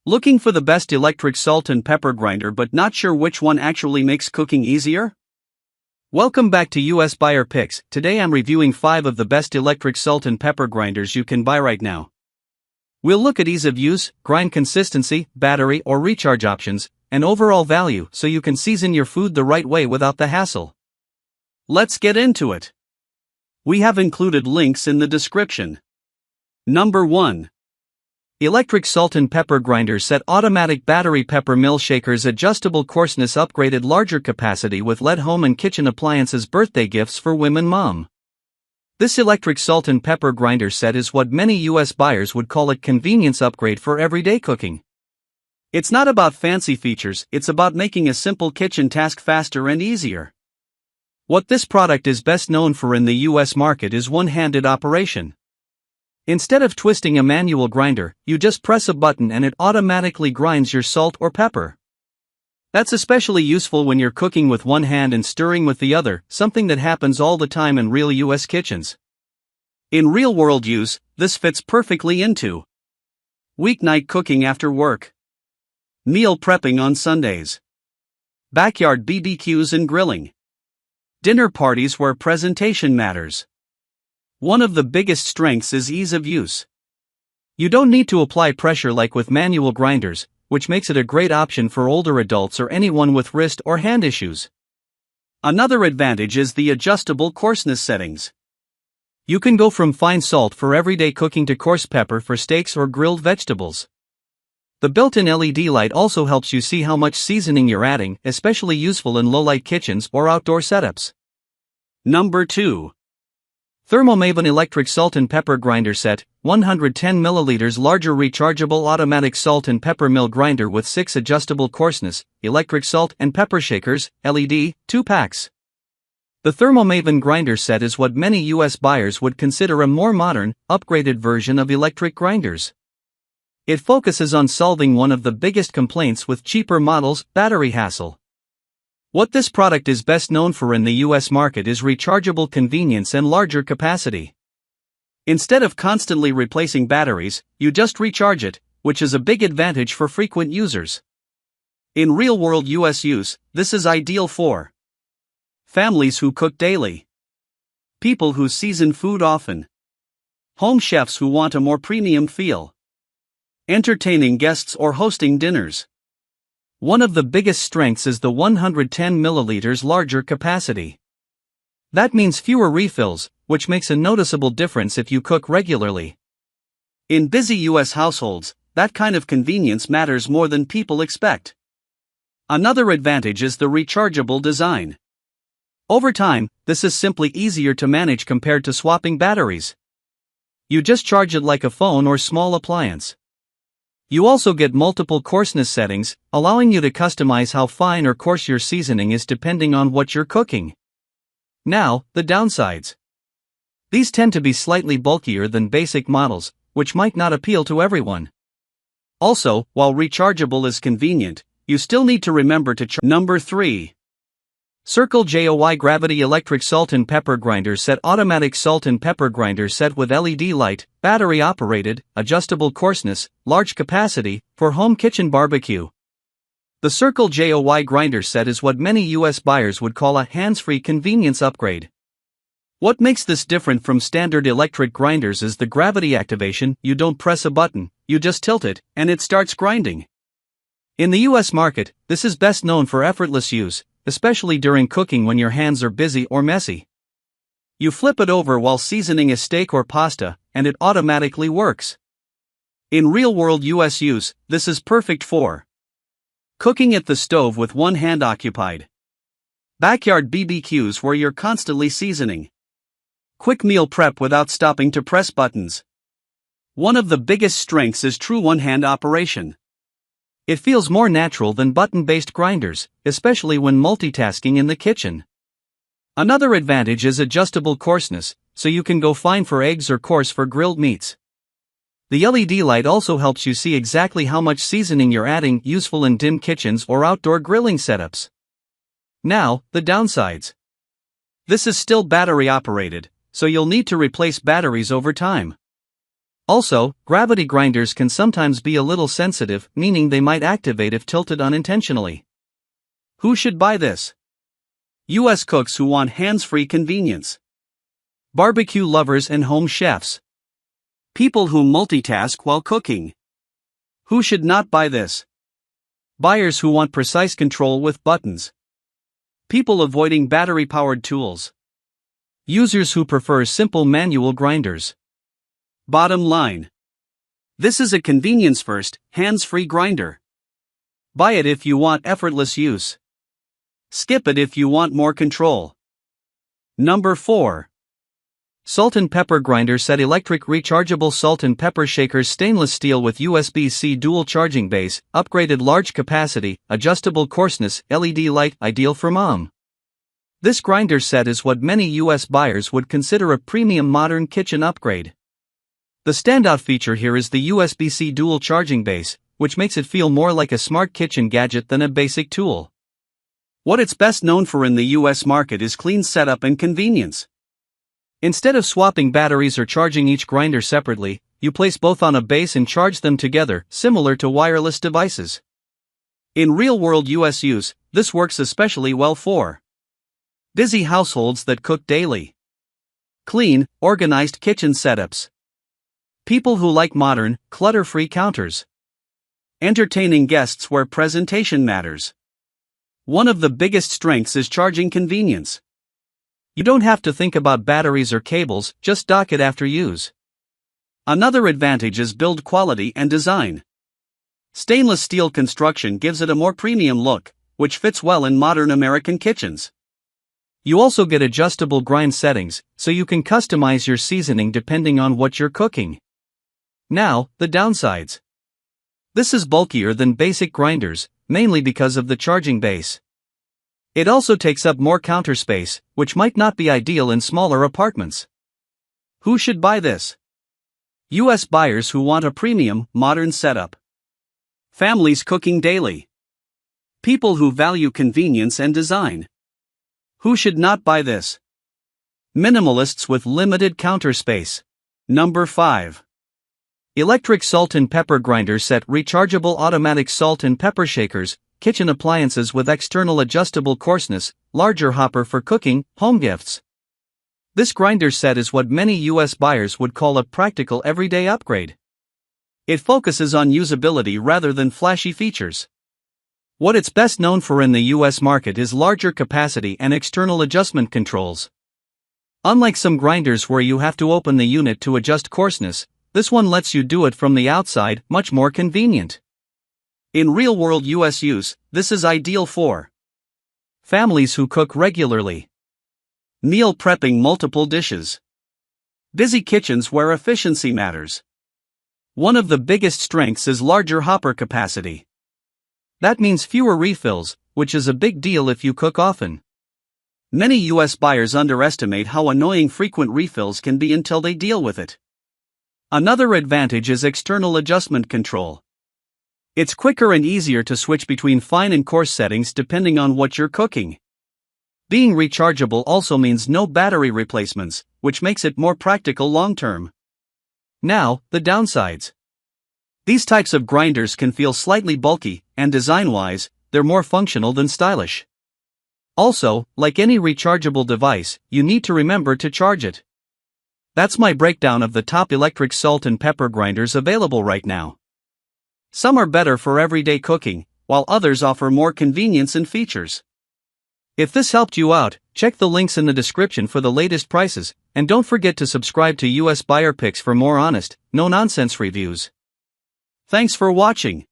Looking for the best electric salt and pepper grinder but not sure which one actually makes cooking easier? Welcome back to US Buyer Picks. Today I'm reviewing 5 of the best electric salt and pepper grinders you can buy right now. We'll look at ease of use, grind consistency, battery or recharge options, and overall value so you can season your food the right way without the hassle. Let's get into it. We have included links in the description. Number 1. Electric Salt and Pepper Grinder Set. Automatic Battery Pepper Mill Shakers. Adjustable coarseness. Upgraded larger capacity with LED home and kitchen appliances. Birthday gifts for women mom. This electric salt and pepper grinder set is what many US buyers would call a convenience upgrade for everyday cooking. It's not about fancy features, it's about making a simple kitchen task faster and easier. What this product is best known for in the US market is one-handed operation. Instead of twisting a manual grinder, you just press a button and it automatically grinds your salt or pepper. That's especially useful when you're cooking with one hand and stirring with the other, something that happens all the time in real US kitchens. In real-world use, this fits perfectly into weeknight cooking after work, meal prepping on Sundays, backyard BBQs and grilling, dinner parties where presentation matters. One of the biggest strengths is ease of use. You don't need to apply pressure like with manual grinders, which makes it a great option for older adults or anyone with wrist or hand issues. Another advantage is the adjustable coarseness settings. You can go from fine salt for everyday cooking to coarse pepper for steaks or grilled vegetables. The built-in LED light also helps you see how much seasoning you're adding, especially useful in low-light kitchens or outdoor setups. Number 2. Thermomaven Electric Salt and Pepper Grinder Set. 110 ml larger rechargeable automatic salt and pepper mill grinder with 6 adjustable coarseness, electric salt and pepper shakers, LED, 2 packs. The Thermomaven grinder set is what many US buyers would consider a more modern, upgraded version of electric grinders. It focuses on solving one of the biggest complaints with cheaper models, battery hassle. What this product is best known for in the US market is rechargeable convenience and larger capacity. Instead of constantly replacing batteries, you just recharge it, which is a big advantage for frequent users. In real-world US use, this is ideal for families who cook daily, people who season food often, home chefs who want a more premium feel, entertaining guests or hosting dinners. One of the biggest strengths is the 110 ml larger capacity. That means fewer refills, which makes a noticeable difference if you cook regularly. In busy US households, that kind of convenience matters more than people expect. Another advantage is the rechargeable design. Over time, this is simply easier to manage compared to swapping batteries. You just charge it like a phone or small appliance. You also get multiple coarseness settings, allowing you to customize how fine or coarse your seasoning is depending on what you're cooking. Now, the downsides. These tend to be slightly bulkier than basic models, which might not appeal to everyone. Also, while rechargeable is convenient, you still need to remember to charge. Number 3. Circle JOY Gravity Electric Salt and Pepper Grinder Set. Automatic salt and pepper grinder set with LED light, battery operated, adjustable coarseness, large capacity, for home kitchen barbecue. The Circle JOY grinder set is what many US buyers would call a hands-free convenience upgrade. What makes this different from standard electric grinders is the gravity activation. You don't press a button, you just tilt it, and it starts grinding. In the US market, this is best known for effortless use, especially during cooking when your hands are busy or messy. You flip it over while seasoning a steak or pasta, and it automatically works. In real-world US use, this is perfect for cooking at the stove with one hand occupied, backyard BBQs where you're constantly seasoning, quick meal prep without stopping to press buttons. One of the biggest strengths is true one-hand operation. It feels more natural than button-based grinders, especially when multitasking in the kitchen. Another advantage is adjustable coarseness, so you can go fine for eggs or coarse for grilled meats. The LED light also helps you see exactly how much seasoning you're adding, useful in dim kitchens or outdoor grilling setups. Now, the downsides. This is still battery operated, so you'll need to replace batteries over time. Also, gravity grinders can sometimes be a little sensitive, meaning they might activate if tilted unintentionally. Who should buy this? US cooks who want hands-free convenience. Barbecue lovers and home chefs. People who multitask while cooking. Who should not buy this? Buyers who want precise control with buttons. People avoiding battery-powered tools. Users who prefer simple manual grinders. Bottom line. This is a convenience-first, hands-free grinder. Buy it if you want effortless use. Skip it if you want more control. Number 4. Salt and Pepper Grinder Set. Electric Rechargeable Salt and Pepper Shakers. Stainless steel with USB-C dual charging base, upgraded large capacity, adjustable coarseness, LED light, ideal for mom. This grinder set is what many US buyers would consider a premium modern kitchen upgrade. The standout feature here is the USB-C dual charging base, which makes it feel more like a smart kitchen gadget than a basic tool. What it's best known for in the US market is clean setup and convenience. Instead of swapping batteries or charging each grinder separately, you place both on a base and charge them together, similar to wireless devices. In real-world US use, this works especially well for busy households that cook daily. Clean, organized kitchen setups. People who like modern, clutter-free counters. Entertaining guests where presentation matters. One of the biggest strengths is charging convenience. You don't have to think about batteries or cables, just dock it after use. Another advantage is build quality and design. Stainless steel construction gives it a more premium look, which fits well in modern American kitchens. You also get adjustable grind settings, so you can customize your seasoning depending on what you're cooking. Now, the downsides. This is bulkier than basic grinders, mainly because of the charging base. It also takes up more counter space, which might not be ideal in smaller apartments. Who should buy this? US buyers who want a premium, modern setup. Families cooking daily. People who value convenience and design. Who should not buy this? Minimalists with limited counter space. Number 5. Electric Salt and Pepper Grinder Set. Rechargeable automatic salt and pepper shakers, kitchen appliances with external adjustable coarseness, larger hopper for cooking, home gifts. This grinder set is what many US buyers would call a practical everyday upgrade. It focuses on usability rather than flashy features. What it's best known for in the US market is larger capacity and external adjustment controls. Unlike some grinders where you have to open the unit to adjust coarseness, this one lets you do it from the outside, much more convenient. In real-world US use, this is ideal for families who cook regularly. Meal prepping multiple dishes. Busy kitchens where efficiency matters. One of the biggest strengths is larger hopper capacity. That means fewer refills, which is a big deal if you cook often. Many US buyers underestimate how annoying frequent refills can be until they deal with it. Another advantage is external adjustment control. It's quicker and easier to switch between fine and coarse settings depending on what you're cooking. Being rechargeable also means no battery replacements, which makes it more practical long-term. Now, the downsides. These types of grinders can feel slightly bulky, and design-wise, they're more functional than stylish. Also, like any rechargeable device, you need to remember to charge it. That's my breakdown of the top electric salt and pepper grinders available right now. Some are better for everyday cooking, while others offer more convenience and features. If this helped you out, check the links in the description for the latest prices, and don't forget to subscribe to US Buyer Picks for more honest, no-nonsense reviews. Thanks for watching.